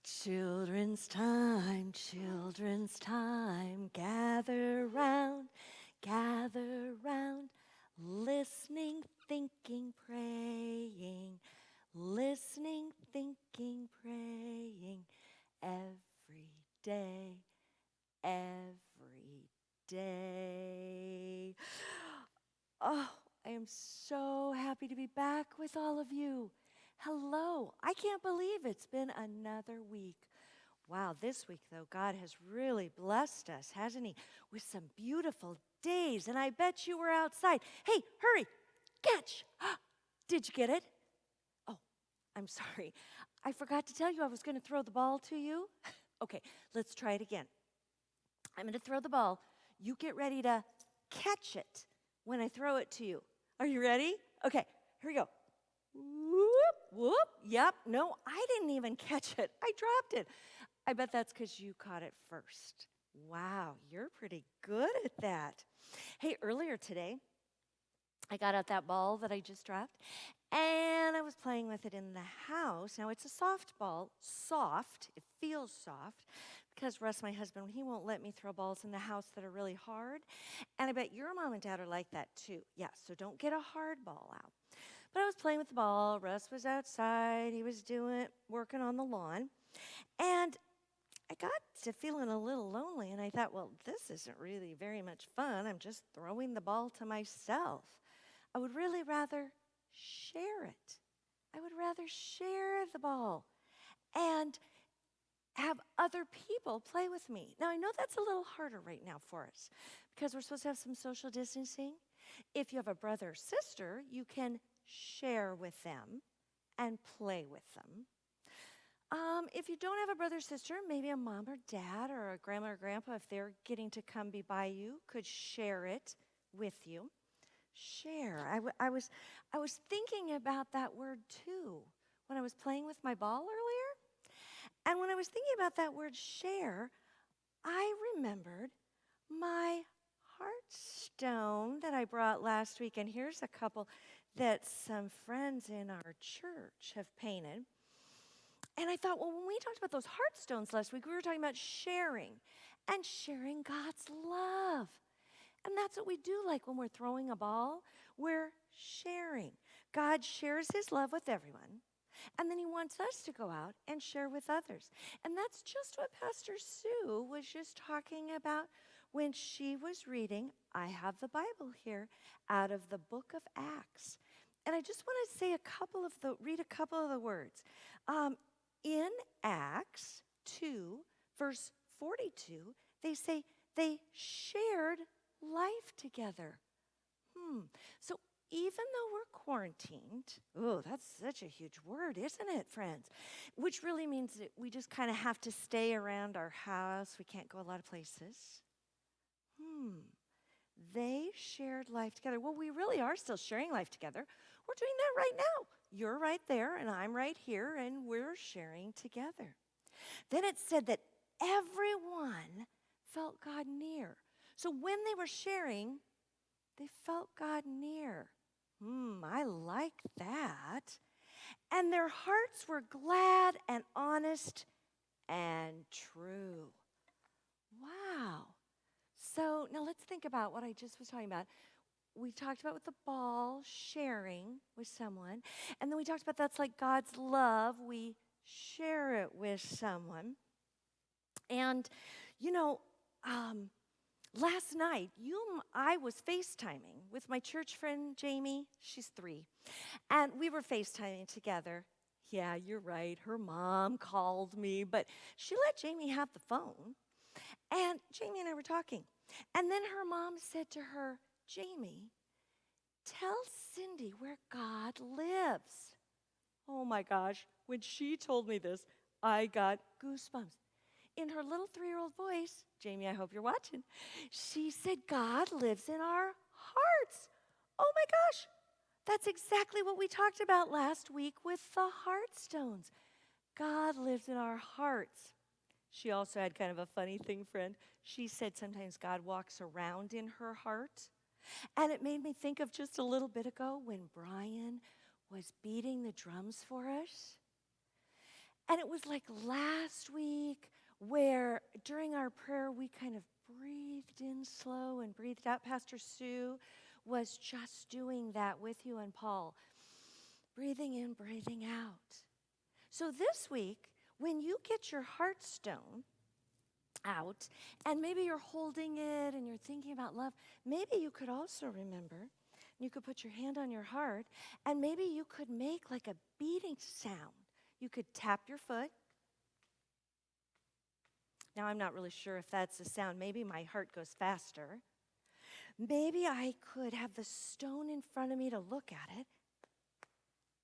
Children's time, gather round, listening, thinking, praying, listening, thinking, praying, every day, every day. Oh, I am so happy to be back with all of you. Hello. I can't believe it's been another week. Wow, this week, though, God has really blessed us, hasn't He? With some beautiful days, and I bet you were outside. Hey, hurry, catch! Did you get it? Oh, I'm sorry. I forgot to tell you I was going to throw the ball to you. Okay, let's try it again. I'm going to throw the ball. You get ready to catch it when I throw it to you. Are you ready? Okay, here we go. Whoop, whoop. Yep, no, I didn't even catch it. I dropped it. I bet that's because you caught it first. Wow, you're pretty good at that. Hey, earlier today, I got out that ball that I just dropped, and I was playing with it in the house. Now, it's a soft ball, soft, it feels soft, because Russ, my husband, he won't let me throw balls in the house that are really hard. And I bet your mom and dad are like that too. Yeah, so don't get a hard ball out. But I was playing with the ball. Russ was outside. He was working on the lawn. And I got to feeling a little lonely, and I thought, well, this isn't really very much fun. I'm just throwing the ball to myself. I would really rather share it. I would rather share the ball and have other people play with me. Now, I know that's a little harder right now for us because we're supposed to have some social distancing. If you have a brother or sister, you can share with them and play with them. If you don't have a brother or sister, maybe a mom or dad or a grandma or grandpa, if they're getting to come be by you, could share it with you. Share. I was thinking about that word too when I was playing with my ball earlier. And when I was thinking about that word share, I remembered my heartstone that I brought last week. And here's a couple that some friends in our church have painted. And I thought, well, when we talked about those heartstones last week, we were talking about sharing and sharing God's love. And that's what we do like when we're throwing a ball. We're sharing. God shares His love with everyone. And then He wants us to go out and share with others. And that's just what Pastor Sue was just talking about when she was reading, I have the Bible here, out of the book of Acts. And I just want to say read a couple of the words. In Acts 2, verse 42, they say they shared life together. So even though we're quarantined, oh, that's such a huge word, isn't it, friends? Which really means that we just kind of have to stay around our house. We can't go a lot of places. They shared life together. Well, we really are still sharing life together. We're doing that right now. You're right there, and I'm right here, and we're sharing together. Then it said that everyone felt God near. So when they were sharing, they felt God near. I like that. And their hearts were glad and honest and true. Wow. So now let's think about what I just was talking about. We talked about with the ball, sharing with someone. And then we talked about that's like God's love. We share it with someone. And, last night, I was FaceTiming with my church friend, Jamie. She's 3. And we were FaceTiming together. Yeah, you're right. Her mom called me, but she let Jamie have the phone. And Jamie and I were talking. And then her mom said to her, Jamie, tell Cindy where God lives. Oh my gosh, when she told me this, I got goosebumps. In her little 3-year-old voice, Jamie, I hope you're watching, she said, God lives in our hearts. Oh my gosh, that's exactly what we talked about last week with the heartstones. God lives in our hearts. She also had kind of a funny thing, friend. She said sometimes God walks around in her heart. And it made me think of just a little bit ago when Brian was beating the drums for us. And it was like last week where during our prayer we kind of breathed in slow and breathed out. Pastor Sue was just doing that with you and Paul. Breathing in, breathing out. So this week, when you get your heart stone out, and maybe you're holding it and you're thinking about love, maybe you could also remember, you could put your hand on your heart, and maybe you could make like a beating sound. You could tap your foot. Now, I'm not really sure if that's the sound. Maybe my heart goes faster. Maybe I could have the stone in front of me to look at it,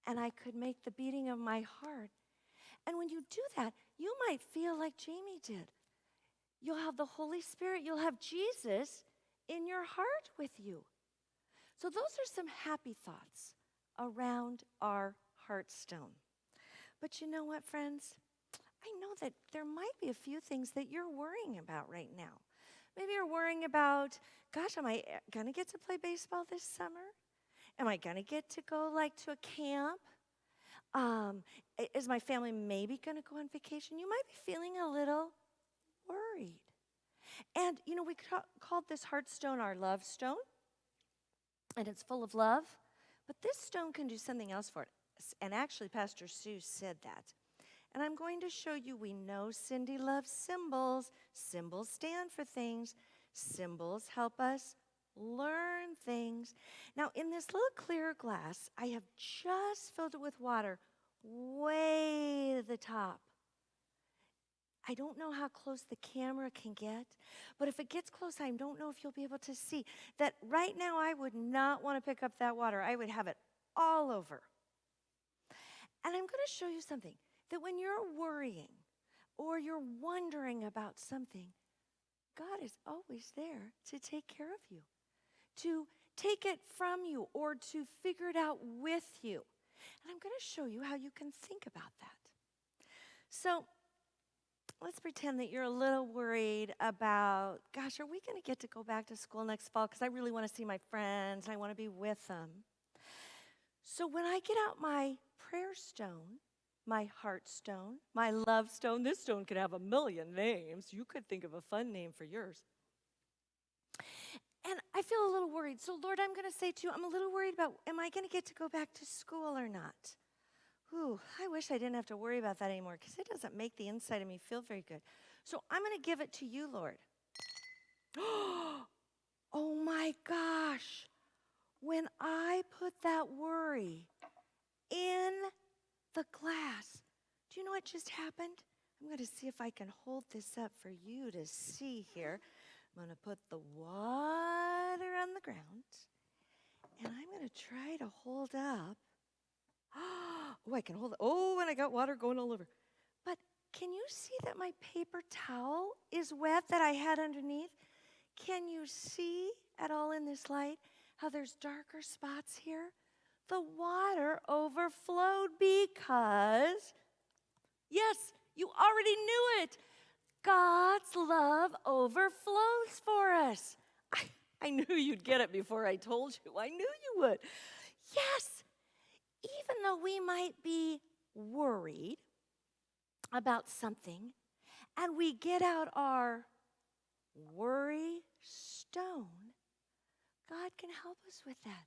and I could make the beating of my heart. And when you do that, you might feel like Jamie did. You'll have the Holy Spirit, you'll have Jesus in your heart with you. So those are some happy thoughts around our heartstone. But you know what, friends? I know that there might be a few things that you're worrying about right now. Maybe you're worrying about, gosh, am I going to get to play baseball this summer? Am I going to get to go like to a camp? Is my family maybe going to go on vacation? You might be feeling a little worried. And, you know, we called this heart stone our love stone, and it's full of love. But this stone can do something else for it. And actually, Pastor Sue said that. And I'm going to show you, we know Cindy loves symbols. Symbols stand for things. Symbols help us learn things. Now, in this little clear glass, I have just filled it with water way to the top. I don't know how close the camera can get, but if it gets close, I don't know if you'll be able to see that right now I would not want to pick up that water. I would have it all over. And I'm going to show you something, that when you're worrying or you're wondering about something, God is always there to take care of you, to take it from you, or to figure it out with you. And I'm going to show you how you can think about that. So let's pretend that you're a little worried about, gosh, are we going to get to go back to school next fall? Because I really want to see my friends. I want to be with them. So when I get out my prayer stone, my heart stone, my love stone, this stone could have a million names. You could think of a fun name for yours. And I feel a little worried. So, Lord, I'm going to say to you, I'm a little worried about, am I going to get to go back to school or not? Ooh, I wish I didn't have to worry about that anymore, because it doesn't make the inside of me feel very good. So I'm going to give it to you, Lord. Oh my gosh. When I put that worry in the glass, do you know what just happened? I'm going to see if I can hold this up for you to see here. I'm going to put the water on the ground, and I'm going to try to hold up. Oh, I can hold it. Oh, and I got water going all over. But can you see that my paper towel is wet that I had underneath? Can you see at all in this light how there's darker spots here? The water overflowed because, yes, you already knew it. God's love overflows for us. I knew you'd get it before I told you. I knew you would. Yes. Even though we might be worried about something, and we get out our worry stone, God can help us with that.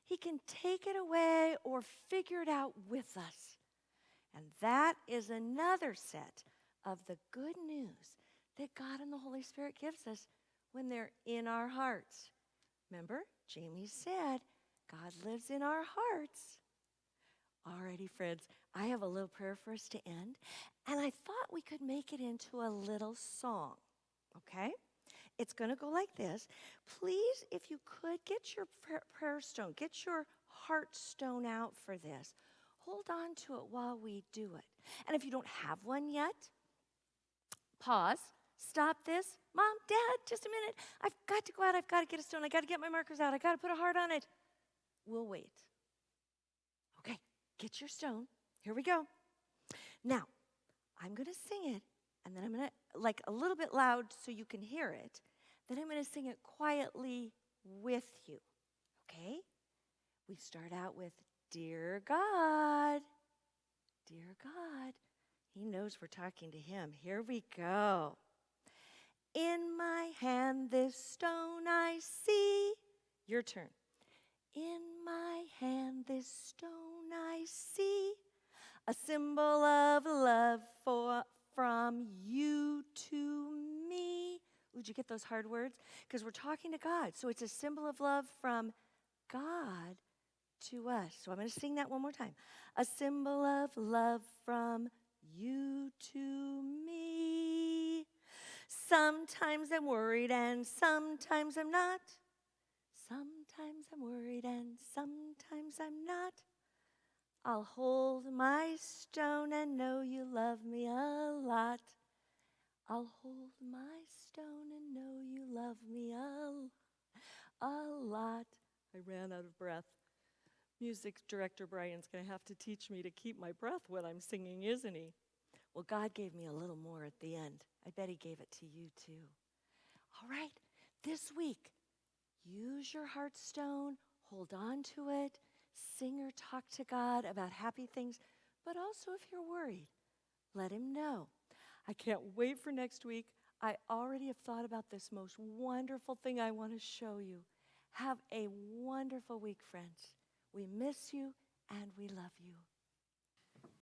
He can take it away or figure it out with us. And that is another set of the good news that God and the Holy Spirit gives us when they're in our hearts. Remember, Jamie said, God lives in our hearts. Alrighty, friends, I have a little prayer for us to end, and I thought we could make it into a little song, okay? It's going to go like this. Please, if you could, get your prayer stone, get your heart stone out for this. Hold on to it while we do it. And if you don't have one yet, pause, stop this. Mom, Dad, just a minute. I've got to go out. I've got to get a stone. I've got to get my markers out. I've got to put a heart on it. We'll wait. Okay, get your stone. Here we go. Now, I'm going to sing it, and then I'm going to, like a little bit loud so you can hear it. Then I'm going to sing it quietly with you, okay? We start out with, Dear God, He knows we're talking to him. Here we go. In my hand this stone I see. Your turn. In my hand this stone I see, a symbol of love from you to me. Would you get those hard words? Because we're talking to God. So it's a symbol of love from God to us. So I'm going to sing that one more time. A symbol of love from you to me. Sometimes I'm worried and sometimes I'm not. Sometimes I'm worried and sometimes I'm not. I'll hold my stone and know you love me a lot. I'll hold my stone and know you love me a lot. I ran out of breath. Music director Brian's going to have to teach me to keep my breath when I'm singing, isn't he? Well, God gave me a little more at the end. I bet he gave it to you too. All right, this week, use your heartstone, hold on to it, sing or talk to God about happy things, but also if you're worried, let him know. I can't wait for next week. I already have thought about this most wonderful thing I want to show you. Have a wonderful week, friends. We miss you and we love you.